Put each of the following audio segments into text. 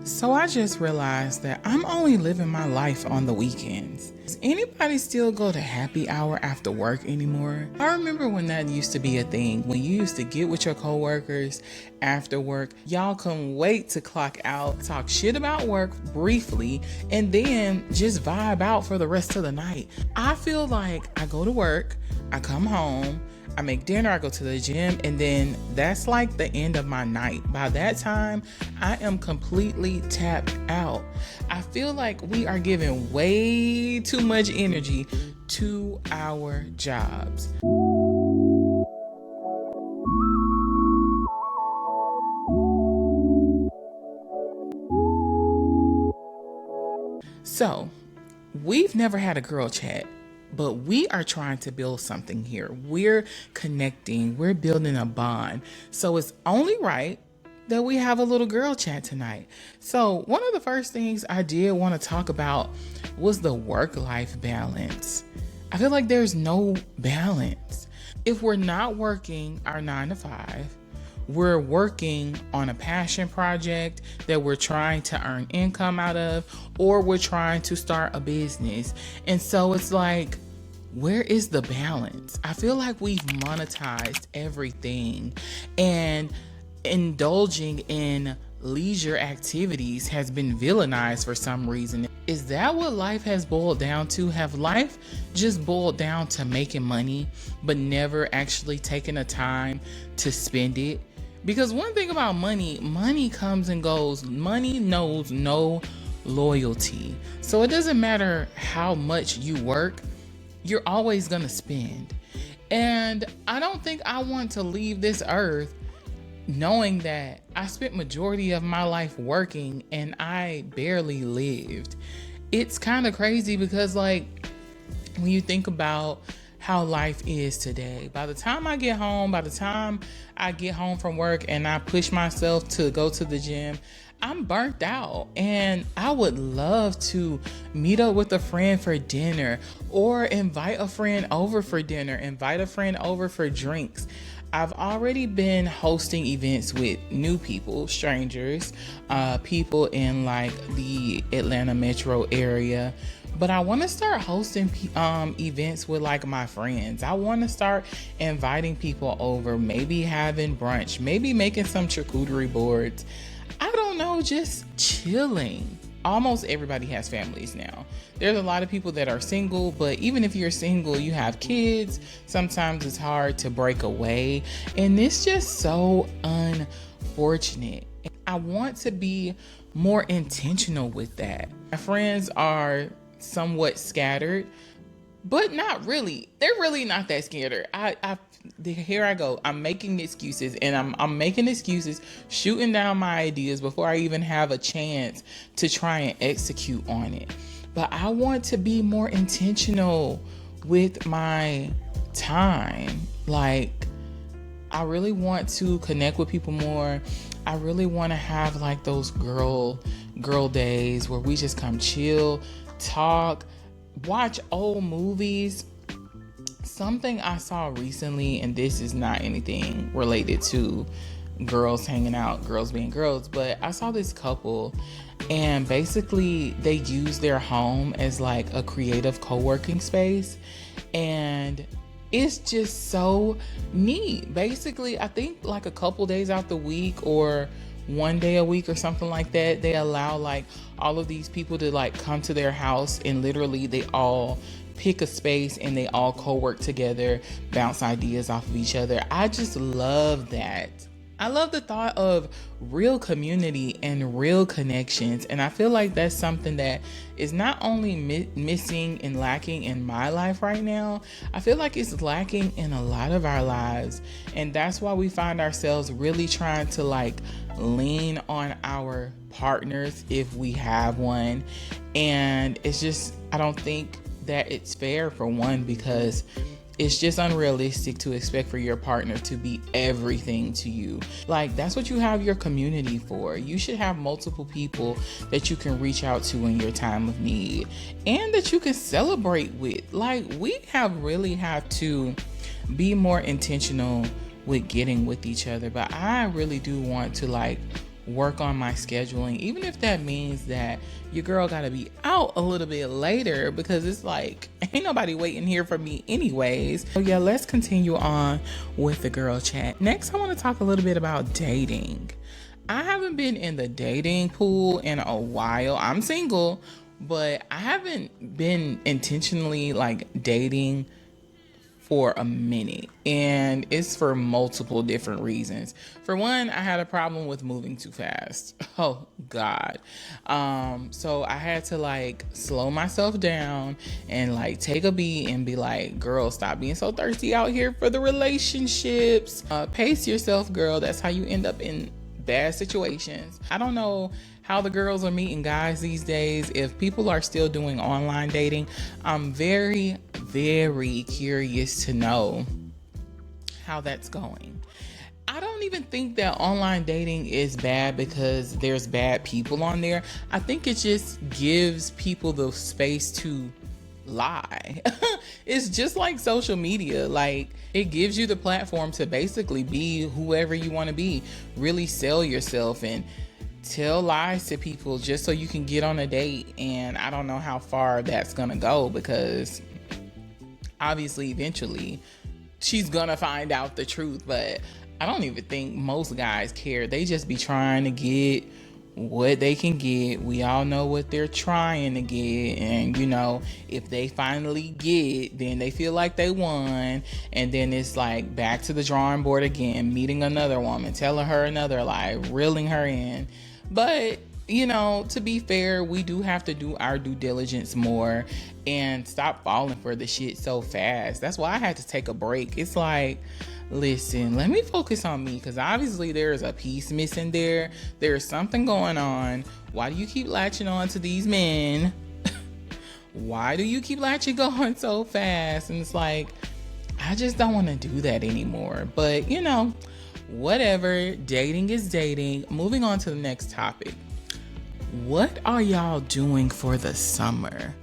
So I just realized that I'm only living my life on the weekends. Does anybody still go to happy hour after work anymore? I remember when that used to be a thing, when you used to get with your coworkers after work. Y'all couldn't wait to clock out, talk shit about work briefly, and then just vibe out for the rest of the night. I feel like I go to work, I come home, I make dinner, I go to the gym, and then that's like the end of my night. By that time, I am completely tapped out. I feel like we are giving way too much energy to our jobs. So, we've never had a girl chat, but we are trying to build something here. We're connecting, we're building a bond. So it's only right that we have a little girl chat tonight. So one of the first things I did want to talk about was the work-life balance. I feel like there's no balance. If we're not working our 9 to 5, we're working on a passion project that we're trying to earn income out of, or we're trying to start a business. And so it's like, where is the balance? I feel like we've monetized everything, and indulging in leisure activities has been villainized for some reason. Is that what life has boiled down to? Have life just boiled down to making money, but never actually taking the time to spend it? Because one thing about money comes and goes. Money knows no loyalty. So it doesn't matter how much you work, you're always gonna spend. And I don't think I want to leave this earth knowing that I spent majority of my life working and I barely lived. It's kind of crazy because, like, when you think about how life is today, by the time I get home from work and I push myself to go to the gym, I'm burnt out, and I would love to meet up with a friend for dinner, or invite a friend over for dinner, invite a friend over for drinks. I've already been hosting events with new people, strangers, people in like the Atlanta metro area. But I want to start hosting events with like my friends. I want to start inviting people over, maybe having brunch, maybe making some charcuterie boards. I don't know, just chilling. Almost everybody has families now. There's a lot of people that are single, but even if you're single, you have kids. Sometimes it's hard to break away, and it's just so unfortunate. I want to be more intentional with that. My friends are somewhat scattered, but not really. They're really not that scattered. Here I go. I'm making excuses, and I'm making excuses, shooting down my ideas before I even have a chance to try and execute on it. But I want to be more intentional with my time. Like, I really want to connect with people more. I really want to have like those girl days where we just come chill, talk, watch old movies. Something I saw recently, and this is not anything related to girls hanging out, girls being girls, but I saw this couple, and basically they use their home as like a creative co-working space, and it's just so neat. Basically, I think like a couple days out the week, or one day a week or something like that, they allow like all of these people to like come to their house, and literally they all pick a space and they all co-work together, bounce ideas off of each other. I just love that. I love the thought of real community and real connections, and I feel like that's something that is not only missing and lacking in my life right now, I feel like it's lacking in a lot of our lives, and that's why we find ourselves really trying to like lean on our partners if we have one. And it's just, I don't think that it's fair, for one, because it's just unrealistic to expect for your partner to be everything to you. Like, that's what you have your community for. You should have multiple people that you can reach out to in your time of need, and that you can celebrate with. Like, we really have to be more intentional with getting with each other. But I really do want to like work on my scheduling, even if that means that your girl got to be out a little bit later, because it's like, ain't nobody waiting here for me anyways. So yeah, let's continue on with the girl chat. Next, I want to talk a little bit about dating. I haven't been in the dating pool in a while. I'm single, but I haven't been intentionally like dating for a minute, and it's for multiple different reasons. For one, I had a problem with moving too fast. Oh God. So I had to like slow myself down and like take a beat and be like, girl, stop being so thirsty out here for the relationships. Pace yourself, girl. That's how you end up in bad situations. I don't know how the girls are meeting guys these days. If people are still doing online dating, I'm very, very curious to know how that's going. I don't even think that online dating is bad because there's bad people on there. I think it just gives people the space to lie. It's just like social media. Like, it gives you the platform to basically be whoever you want to be, really sell yourself and tell lies to people just so you can get on a date. And I don't know how far that's gonna go, because obviously eventually she's gonna find out the truth. But I don't even think most guys care. They just be trying to get what they can get. We all know what they're trying to get, and you know, if they finally get, then they feel like they won, and then it's like back to the drawing board again, meeting another woman, telling her another lie, reeling her in. But you know, to be fair, we do have to do our due diligence more and stop falling for the shit so fast. That's why I had to take a break. It's like, listen, let me focus on me, because obviously there's a piece missing there. There's something going on. Why do you keep latching on to these men? Why do you keep latching on so fast? And it's like, I just don't want to do that anymore. But you know, whatever. Dating is dating. Moving on to the next topic. What are y'all doing for the summer?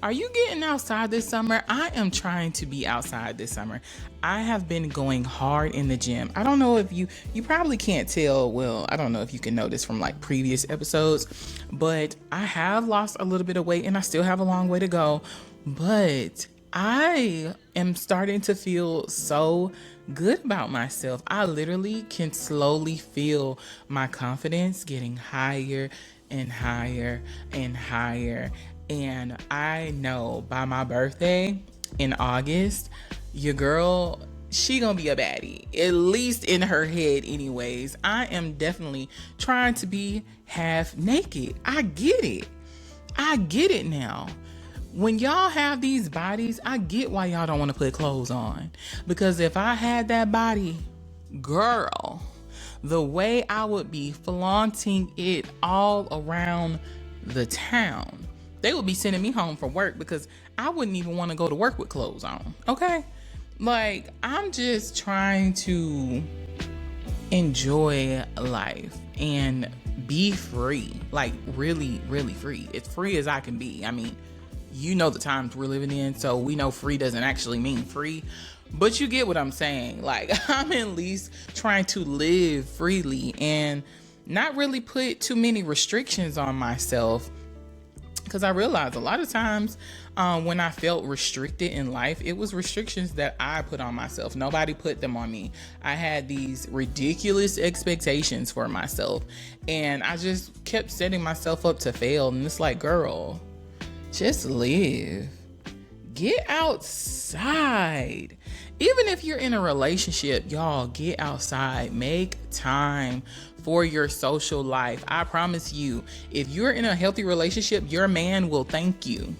Are you getting outside this summer? I am trying to be outside this summer. I have been going hard in the gym. I don't know if you probably can't tell. Well, I don't know if you can notice from like previous episodes, but I have lost a little bit of weight and I still have a long way to go. But I am starting to feel so good about myself. I literally can slowly feel my confidence getting higher and higher and higher. And I know by my birthday in August, your girl, she gonna be a baddie, at least in her head anyways. I am definitely trying to be half naked. I get it now. When y'all have these bodies, I get why y'all don't want to put clothes on. Because if I had that body, girl, the way I would be flaunting it all around the town. They would be sending me home from work because I wouldn't even want to go to work with clothes on. Okay? Like, I'm just trying to enjoy life and be free. Like, really, really free. As free as I can be. I mean, you know the times we're living in, so we know free doesn't actually mean free. But you get what I'm saying. Like, I'm at least trying to live freely and not really put too many restrictions on myself. Because I realized a lot of times when I felt restricted in life, it was restrictions that I put on myself. Nobody put them on me. I had these ridiculous expectations for myself, and I just kept setting myself up to fail. And it's like, girl, just live. Get outside. Even if you're in a relationship, y'all, get outside. Make time for your social life. I promise you, if you're in a healthy relationship, your man will thank you.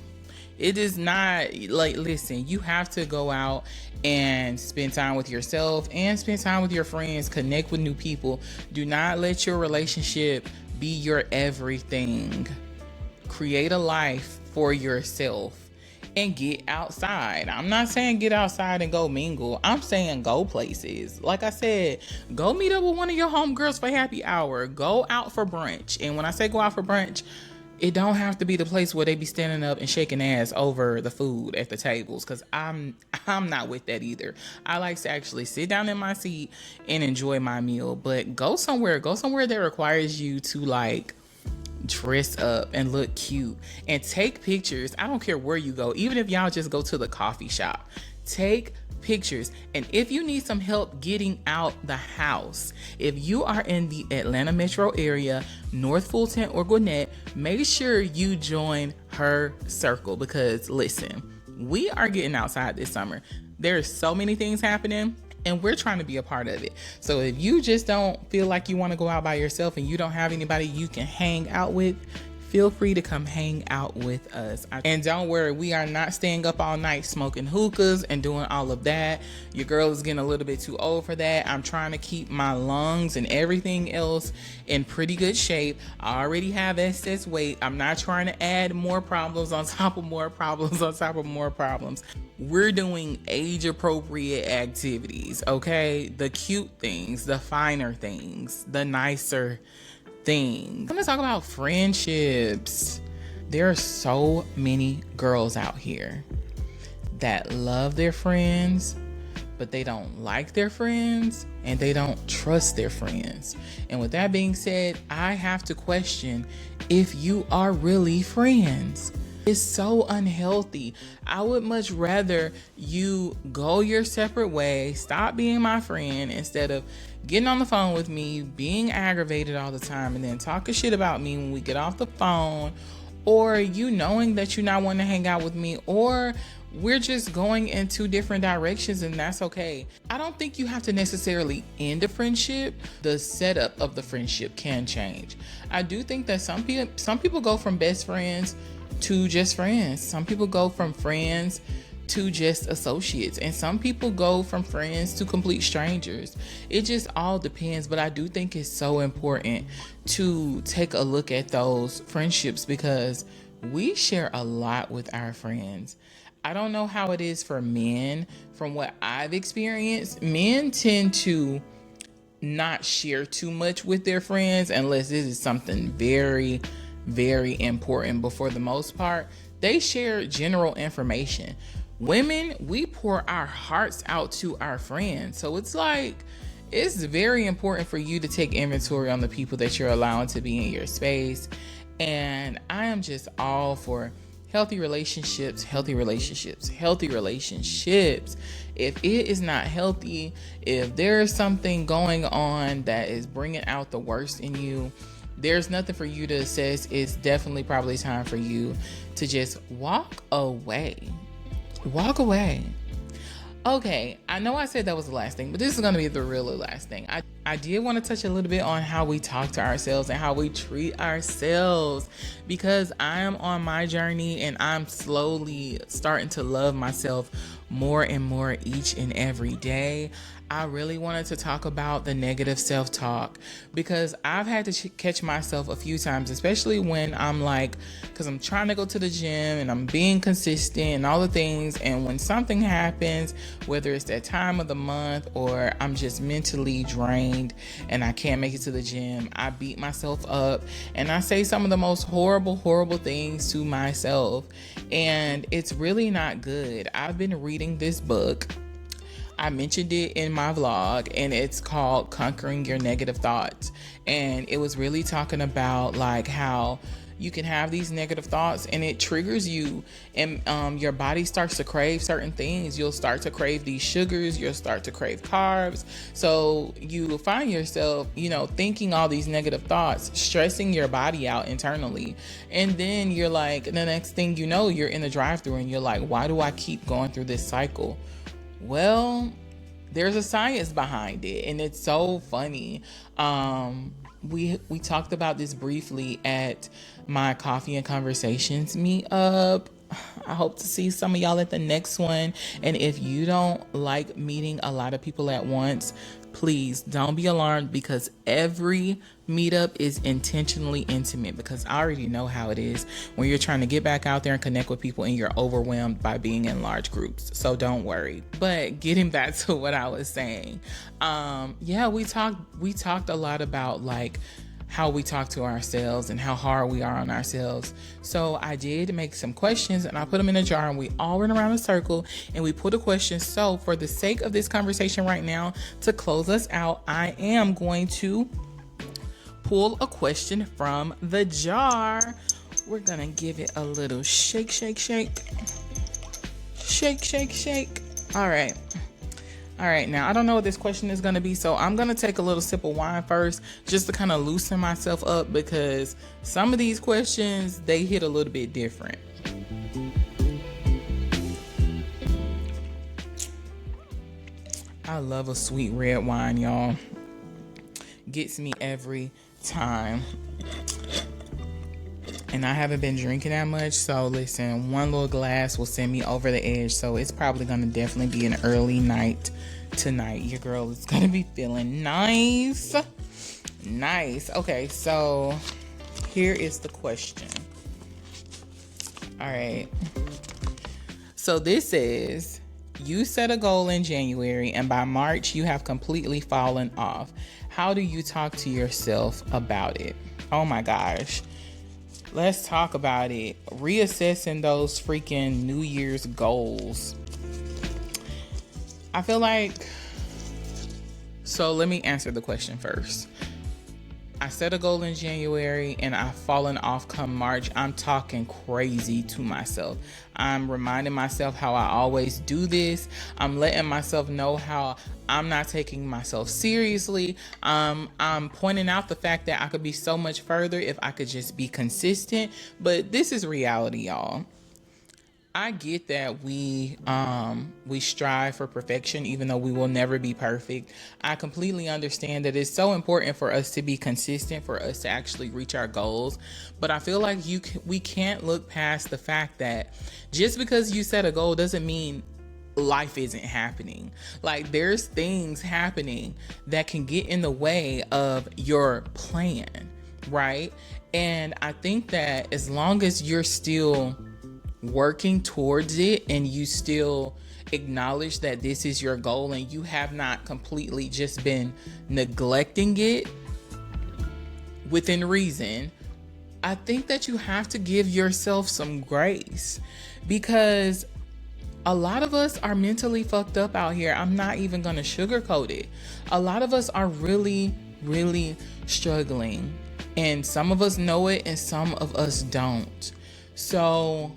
It is not like, listen, you have to go out and spend time with yourself and spend time with your friends, connect with new people. Do not let your relationship be your everything. Create a life for yourself and get outside. I'm not saying get outside and go mingle. I'm saying go places. Like I said, go meet up with one of your homegirls for happy hour. Go out for brunch. And when I say go out for brunch, It don't have to be the place where they be standing up and shaking ass over the food at the tables, because I'm not with that either. I like to actually sit down in my seat and enjoy my meal. But go somewhere that requires you to like dress up and look cute and take pictures. I don't care where you go, even if y'all just go to the coffee shop, take pictures. And if you need some help getting out the house, if you are in the Atlanta metro area, North Fulton or Gwinnett, make sure you join her circle, because listen, we are getting outside this summer. There's so many things happening and we're trying to be a part of it. So if you just don't feel like you want to go out by yourself and you don't have anybody you can hang out with, feel free to come hang out with us. And don't worry, we are not staying up all night smoking hookahs and doing all of that. Your girl is getting a little bit too old for that. I'm trying to keep my lungs and everything else in pretty good shape. I already have excess weight. I'm not trying to add more problems on top of more problems on top of more problems. We're doing age appropriate activities, okay? The cute things, the finer things, the nicer thing. I'm gonna talk about friendships. There are so many girls out here that love their friends, but they don't like their friends and they don't trust their friends. And with that being said, I have to question if you are really friends. It's so unhealthy. I would much rather you go your separate way, stop being my friend, instead of getting on the phone with me, being aggravated all the time, and then talking shit about me when we get off the phone, or you knowing that you're not wanting to hang out with me, or we're just going in two different directions, and that's okay. I don't think you have to necessarily end a friendship. The setup of the friendship can change. I do think that some people go from best friends to just friends. Some people go from friends to just associates, and some people go from friends to complete strangers. It just all depends, but I do think it's so important to take a look at those friendships, because we share a lot with our friends. I don't know how it is for men. From what I've experienced, men tend to not share too much with their friends unless this is something very, very important. But for the most part, they share general information. Women, we pour our hearts out to our friends. So it's like, it's very important for you to take inventory on the people that you're allowing to be in your space. And I am just all for healthy relationships, healthy relationships, healthy relationships. If it is not healthy, if there's something going on that is bringing out the worst in you, there's nothing for you to assess. It's definitely probably time for you to just walk away. Walk away. Okay, I know I said that was the last thing, but this is going to be the really last thing. I did want to touch a little bit on how we talk to ourselves and how we treat ourselves, because I am on my journey and I'm slowly starting to love myself more and more each and every day. I really wanted to talk about the negative self-talk, because I've had to catch myself a few times, especially when I'm like, because I'm trying to go to the gym and I'm being consistent and all the things. And when something happens, whether it's that time of the month or I'm just mentally drained and I can't make it to the gym, I beat myself up and I say some of the most horrible things to myself. And it's really not good. I've been reading this book. I mentioned it in my vlog, and it's called Conquering Your Negative Thoughts. And it was really talking about like how you can have these negative thoughts and it triggers you, and your body starts to crave certain things. You'll start to crave these sugars, you'll start to crave carbs. So you will find yourself, thinking all these negative thoughts, stressing your body out internally. And then you're like, the next thing you know, you're in the drive-thru and you're like, why do I keep going through this cycle? Well, there's a science behind it, and it's so funny. We talked about this briefly at my Coffee and Conversations meetup. I hope to see some of y'all at the next one. And if you don't like meeting a lot of people at once, please don't be alarmed, because every meetup is intentionally intimate, because I already know how it is when you're trying to get back out there and connect with people and you're overwhelmed by being in large groups. So don't worry. But getting back to what I was saying, we talked a lot about like how we talk to ourselves and how hard we are on ourselves. So I did make some questions and I put them in a jar and we all went around a circle and we put a question. So for the sake of this conversation right now, to close us out, I am going to pull a question from the jar. We're gonna give it a little shake, shake, shake. Shake, shake, shake. All right. Now I don't know what this question is gonna be, so I'm gonna take a little sip of wine first just to kind of loosen myself up, because some of these questions, they hit a little bit different. I love a sweet red wine, y'all. Gets me every time. And I haven't been drinking that much, so listen, one little glass will send me over the edge. So it's probably gonna definitely be an early night tonight. Your girl is gonna be feeling nice. Okay, so here is the question. All right. So this is, you set a goal in January and by March you have completely fallen off. How do you talk to yourself about it? Oh my gosh. Let's talk about it. Reassessing those freaking New Year's goals. I feel like, so let me answer the question first. I set a goal in January and I've fallen off come March. I'm talking crazy to myself. I'm reminding myself how I always do this. I'm letting myself know how I'm not taking myself seriously. I'm pointing out the fact that I could be so much further if I could just be consistent. But this is reality, y'all. I get that we strive for perfection, even though we will never be perfect. I completely understand that it's so important for us to be consistent, for us to actually reach our goals. But I feel like we can't look past the fact that just because you set a goal doesn't mean life isn't happening. Like, there's things happening that can get in the way of your plan, right? And I think that as long as you're still working towards it and you still acknowledge that this is your goal and you have not completely just been neglecting it within reason, I think that you have to give yourself some grace, because a lot of us are mentally fucked up out here. I'm not even gonna sugarcoat it. A lot of us are really, really struggling, and some of us know it and some of us don't. So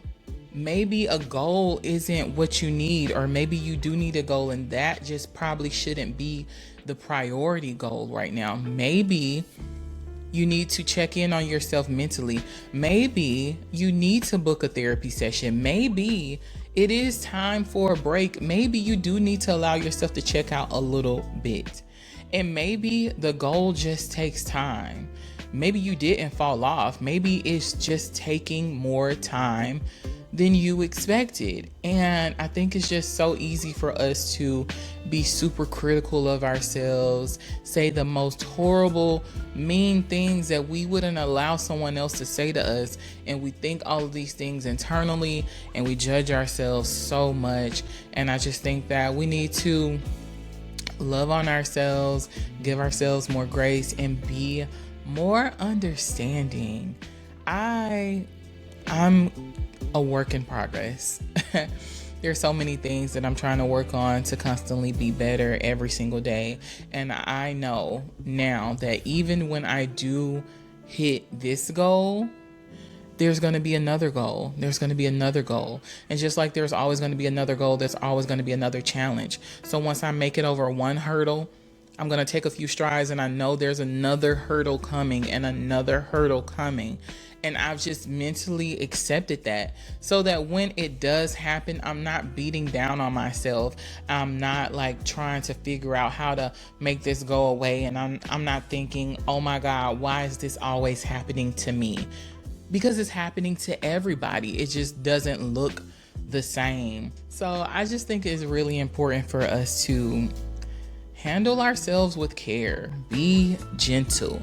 maybe a goal isn't what you need, or maybe you do need a goal and that just probably shouldn't be the priority goal right now. Maybe you need to check in on yourself mentally. Maybe you need to book a therapy session. Maybe it is time for a break. Maybe you do need to allow yourself to check out a little bit. And maybe the goal just takes time. Maybe you didn't fall off. Maybe it's just taking more time than you expected. And I think it's just so easy for us to be super critical of ourselves, say the most horrible, mean things that we wouldn't allow someone else to say to us. And we think all of these things internally and we judge ourselves so much. And I just think that we need to love on ourselves, give ourselves more grace, and be more understanding. I'm a work in progress. There's so many things that I'm trying to work on to constantly be better every single day. And I know now that even when I do hit this goal, there's going to be another goal. There's going to be another goal. And just like there's always going to be another goal, there's always going to be another challenge. So once I make it over one hurdle, I'm going to take a few strides and I know there's another hurdle coming and another hurdle coming. And I've just mentally accepted that, so that when it does happen, I'm not beating down on myself. I'm not like trying to figure out how to make this go away. And I'm not thinking, oh my God, why is this always happening to me? Because it's happening to everybody. It just doesn't look the same. So I just think it's really important for us to handle ourselves with care. Be gentle.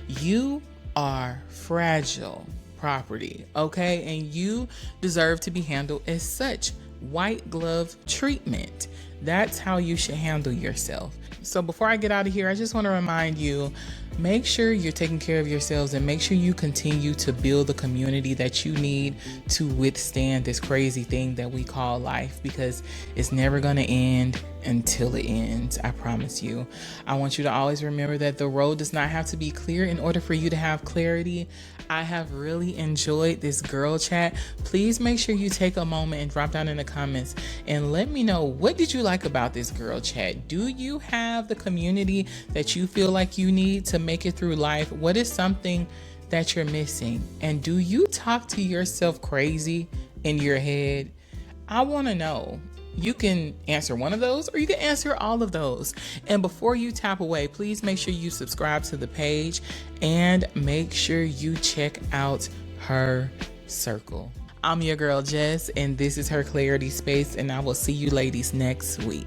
You are fragile property, okay? And you deserve to be handled as such. White glove treatment. That's how you should handle yourself. So before I get out of here, I just want to remind you, Make sure you're taking care of yourselves and make sure you continue to build the community that you need to withstand this crazy thing that we call life, because it's never going to end until it ends. I promise you. I want you to always remember that the road does not have to be clear in order for you to have clarity. I have really enjoyed this girl chat. Please make sure you take a moment and drop down in the comments and let me know, what did you like about this girl chat? Do you have the community that you feel like you need to make it through life? What is something that you're missing? And do you talk to yourself crazy in your head? I want to know. You can answer one of those or you can answer all of those. And before you tap away, please make sure you subscribe to the page and make sure you check out her circle. I'm your girl Jess, and this is her Clarity Space, and I will see you ladies next week.